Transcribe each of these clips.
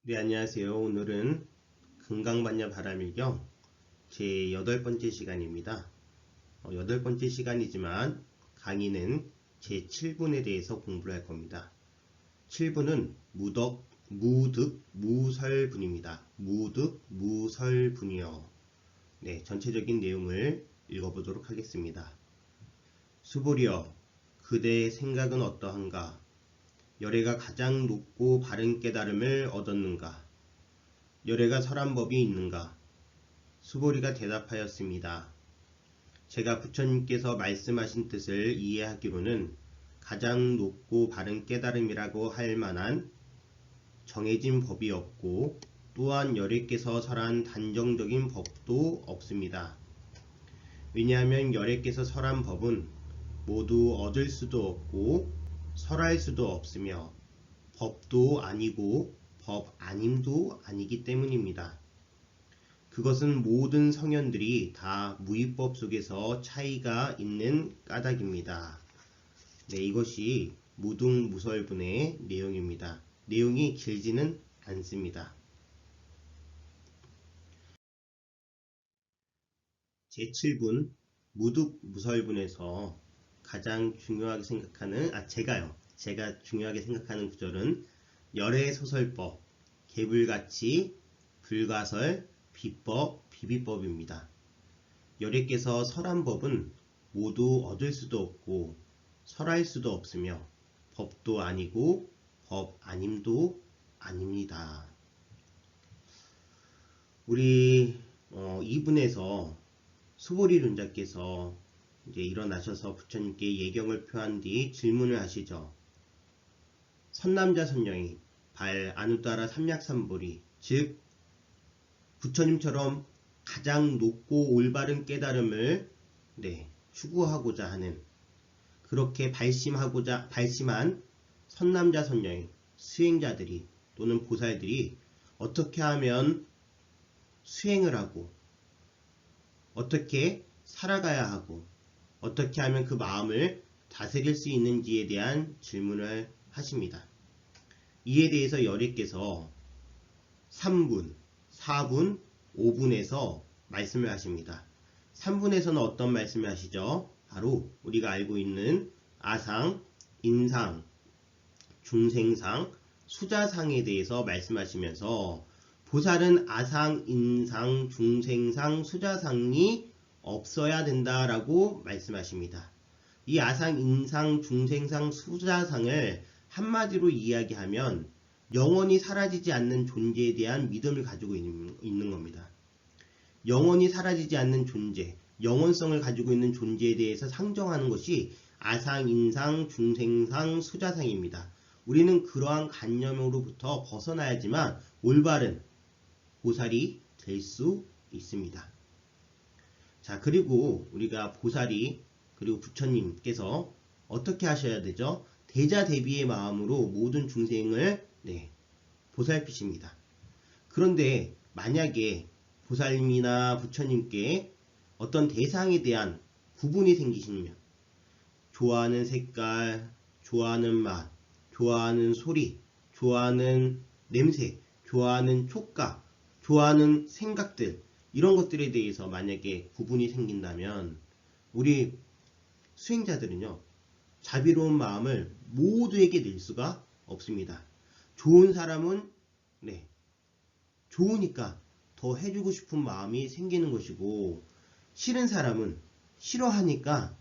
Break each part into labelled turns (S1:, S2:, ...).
S1: 네, 안녕하세요. 오늘은 금강반야 바라밀경 제 8번째 시간입니다. 8번째 시간이지만 강의는 제 7분에 대해서 공부를 할 겁니다. 7분은 무득, 무설분입니다. 무득, 무설분이요. 네, 전체적인 내용을 읽어보도록 하겠습니다. 수보리여, 그대의 생각은 어떠한가? 열애가 가장 높고 바른 깨달음을 얻었는가? 열애가 설한 법이 있는가? 수보리가 대답하였습니다. 제가 부처님께서 말씀하신 뜻을 이해하기로는 가장 높고 바른 깨달음이라고 할 만한 정해진 법이 없고 또한 열애께서 설한 단정적인 법도 없습니다. 왜냐하면 열애께서 설한 법은 모두 얻을 수도 없고 설할 수도 없으며 법도 아니고 법 아님도 아니기 때문입니다. 그것은 모든 성현들이 다 무위법 속에서 차이가 있는 까닭입니다. 네, 이것이 무등무설분의 내용입니다. 내용이 길지는 않습니다. 제7분 무득무설분에서 가장 중요하게 생각하는 제가 중요하게 생각하는 구절은 열애 소설법, 개불가치, 불가설, 비법, 비비법입니다. 열애께서 설한 법은 모두 얻을 수도 없고 설할 수도 없으며 법도 아니고 법 아님도 아닙니다. 우리 2분에서 수보리 론자께서 이제 일어나셔서 부처님께 예경을 표한 뒤 질문을 하시죠. 선남자 선녀인 발 아누따라 삼약삼보리, 즉 부처님처럼 가장 높고 올바른 깨달음을 추구하고자 하는, 그렇게 발심한 선남자 선녀인 수행자들이 또는 보살들이 어떻게 하면 수행을 하고 어떻게 살아가야 하고 어떻게 하면 그 마음을 다스릴 수 있는지에 대한 질문을 하십니다. 이에 대해서 열애께서 3분, 4분, 5분에서 말씀을 하십니다. 3분에서는 어떤 말씀을 하시죠? 바로 우리가 알고 있는 아상, 인상, 중생상, 수자상에 대해서 말씀하시면서 보살은 아상, 인상, 중생상, 수자상이 없어야 된다라고 말씀하십니다. 이 아상, 인상, 중생상, 수자상을 한마디로 이야기하면 영원히 사라지지 않는 존재에 대한 믿음을 가지고 있는 겁니다. 영원히 사라지지 않는 존재, 영원성을 가지고 있는 존재에 대해서 상정하는 것이 아상, 인상, 중생상, 수자상입니다. 우리는 그러한 관념으로부터 벗어나야지만 올바른 보살이 될 수 있습니다. 자, 그리고 우리가 보살이, 그리고 부처님께서 어떻게 하셔야 되죠? 대자대비의 마음으로 모든 중생을 보살피십니다. 그런데 만약에 보살님이나 부처님께 어떤 대상에 대한 구분이 생기시면, 좋아하는 색깔, 좋아하는 맛, 좋아하는 소리, 좋아하는 냄새, 좋아하는 촉각, 좋아하는 생각들, 이런 것들에 대해서 만약에 구분이 생긴다면 우리 수행자들은요, 자비로운 마음을 모두에게 낼 수가 없습니다. 좋은 사람은 좋으니까 더 해주고 싶은 마음이 생기는 것이고, 싫은 사람은 싫어하니까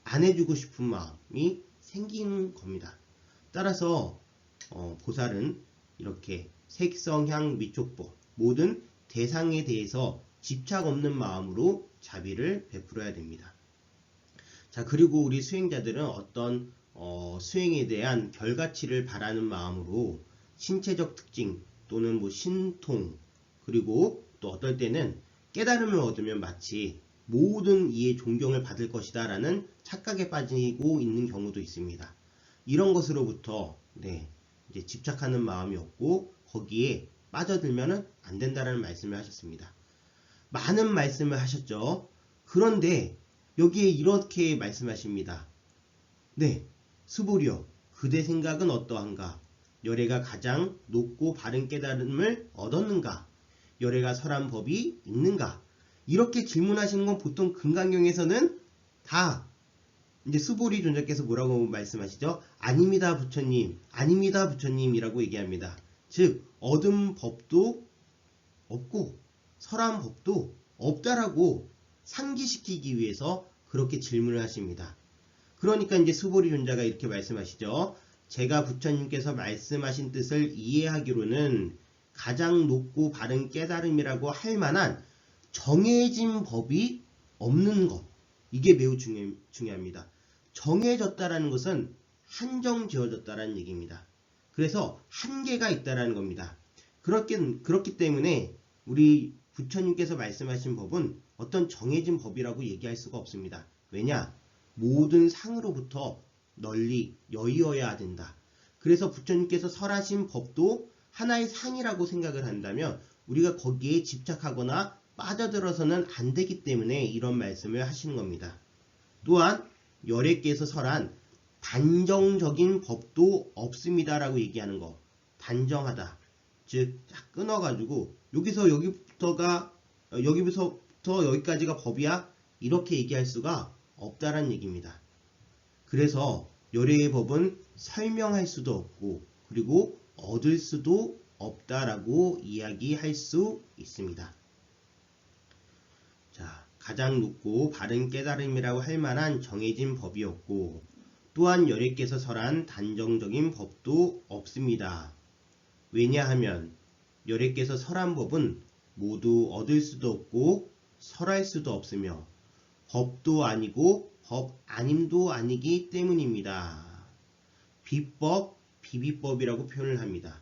S1: 안 해주고 싶은 마음이 생기는 겁니다. 따라서 보살은 이렇게 색성, 향, 미촉법 모든 대상에 대해서 집착 없는 마음으로 자비를 베풀어야 됩니다. 자, 그리고 우리 수행자들은 어떤 수행에 대한 결과치를 바라는 마음으로 신체적 특징 또는 신통, 그리고 또 어떨 때는 깨달음을 얻으면 마치 모든 이의 존경을 받을 것이다 라는 착각에 빠지고 있는 경우도 있습니다. 이런 것으로부터 이제 집착하는 마음이 없고 거기에 빠져들면 안 된다라는 말씀을 하셨습니다. 많은 말씀을 하셨죠. 그런데 여기에 이렇게 말씀하십니다. 수보리여, 그대 생각은 어떠한가? 열애가 가장 높고 바른 깨달음을 얻었는가? 열애가 설한 법이 있는가? 이렇게 질문하시는 건 보통 금강경에서는 다 이제 수보리 존자께서 뭐라고 말씀하시죠? 아닙니다 부처님, 아닙니다 부처님이라고 얘기합니다. 즉 얻은 법도 없고 설한 법도 없다라고 상기시키기 위해서 그렇게 질문을 하십니다. 그러니까 이제 수보리 존자가 이렇게 말씀하시죠. 제가 부처님께서 말씀하신 뜻을 이해하기로는 가장 높고 바른 깨달음이라고 할 만한 정해진 법이 없는 것. 이게 매우 중요합니다. 정해졌다라는 것은 한정지어졌다라는 얘기입니다. 그래서 한계가 있다라는 겁니다. 그렇기 때문에 우리 부처님께서 말씀하신 법은 어떤 정해진 법이라고 얘기할 수가 없습니다. 왜냐? 모든 상으로부터 널리 여의어야 된다. 그래서 부처님께서 설하신 법도 하나의 상이라고 생각을 한다면 우리가 거기에 집착하거나 빠져들어서는 안 되기 때문에 이런 말씀을 하시는 겁니다. 또한 열애께서 설한 단정적인 법도 없습니다라고 얘기하는 거. 단정하다. 즉 딱 끊어가지고 여기서부터 여기까지가 법이야? 이렇게 얘기할 수가 없다라는 얘기입니다. 그래서 열애의 법은 설명할 수도 없고 그리고 얻을 수도 없다라고 이야기할 수 있습니다. 자, 가장 높고 바른 깨달음이라고 할 만한 정해진 법이 없고 또한 열애께서 설한 단정적인 법도 없습니다. 왜냐하면 열애께서 설한 법은 모두 얻을 수도 없고 설할 수도 없으며 법도 아니고 법 아님도 아니기 때문입니다. 비법, 비비법이라고 표현을 합니다.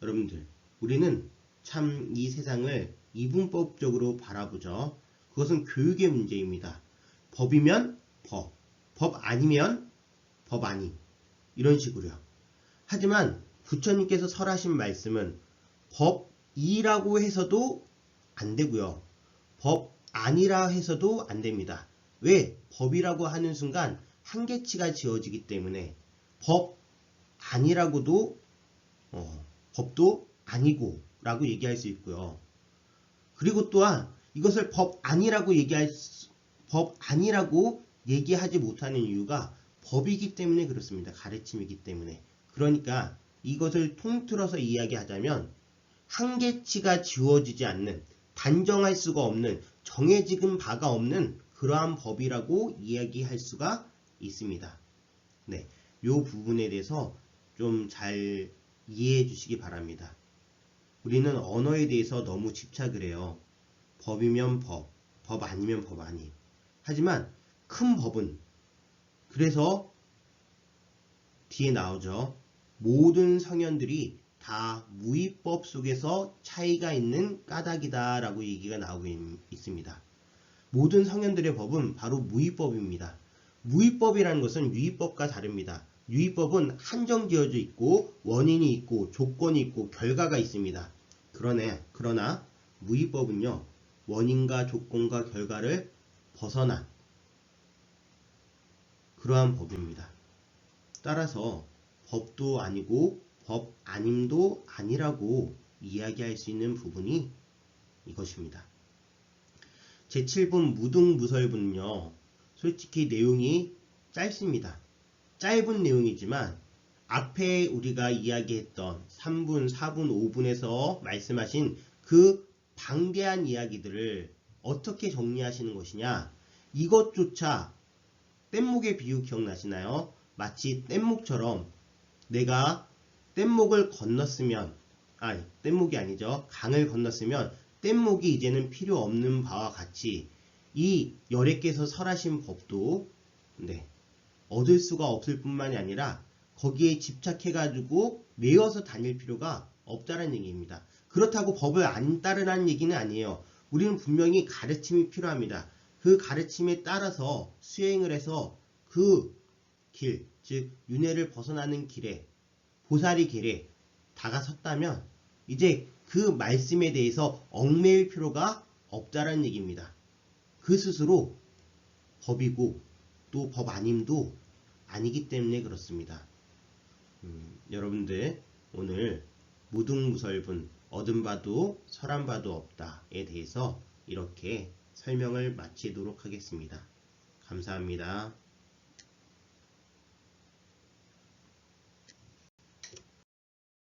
S1: 여러분들, 우리는 참 이 세상을 이분법적으로 바라보죠. 그것은 교육의 문제입니다. 법이면 법, 법 아니면 법 아님, 이런 식으로요. 하지만 부처님께서 설하신 말씀은 법이라고 해서도 안 되고요. 법 아니라 해서도 안 됩니다. 왜? 법이라고 하는 순간 한계치가 지어지기 때문에 법 아니라고도 법도 아니고 라고 얘기할 수 있고요. 그리고 또한 이것을 법 아니라고 얘기하지 못하는 이유가 법이기 때문에 그렇습니다. 가르침이기 때문에. 그러니까 이것을 통틀어서 이야기하자면 한계치가 지워지지 않는, 단정할 수가 없는, 정해진 바가 없는 그러한 법이라고 이야기할 수가 있습니다. 네, 이 부분에 대해서 좀 잘 이해해 주시기 바랍니다. 우리는 언어에 대해서 너무 집착을 해요. 법이면 법, 법 아니면 법 아님. 하지만 큰 법은 그래서 뒤에 나오죠. 모든 성현들이 다 무위법 속에서 차이가 있는 까닭이다 라고 얘기가 나오고 있습니다. 모든 성현들의 법은 바로 무위법입니다. 무위법이라는 것은 유위법과 다릅니다. 유위법은 한정지어져 있고 원인이 있고 조건이 있고 결과가 있습니다. 그러나 무위법은요. 원인과 조건과 결과를 벗어난 그러한 법입니다. 따라서 법도 아니고 법 아님도 아니라고 이야기할 수 있는 부분이 이것입니다. 제7분 무등무설분은요. 솔직히 내용이 짧습니다. 짧은 내용이지만 앞에 우리가 이야기했던 3분, 4분, 5분에서 말씀하신 그 방대한 이야기들을 어떻게 정리하시는 것이냐. 이것조차 뗏목의 비유 기억나시나요? 마치 뗏목처럼 내가 뗏목을 건넜으면 뗏목이 아니죠. 강을 건넜으면 뗏목이 이제는 필요 없는 바와 같이 이 열애께서 설하신 법도 얻을 수가 없을 뿐만이 아니라 거기에 집착해가지고 매여서 다닐 필요가 없다는 얘기입니다. 그렇다고 법을 안 따르라는 얘기는 아니에요. 우리는 분명히 가르침이 필요합니다. 그 가르침에 따라서 수행을 해서 그 길, 즉 윤회를 벗어나는 길에 보살이 길에 다가섰다면 이제 그 말씀에 대해서 얽매일 필요가 없다는 얘기입니다. 그 스스로 법이고 또 법 아님도 아니기 때문에 그렇습니다. 여러분들 오늘 무등무설분, 얻은 바도 설한 바도 없다에 대해서 이렇게 설명을 마치도록 하겠습니다. 감사합니다.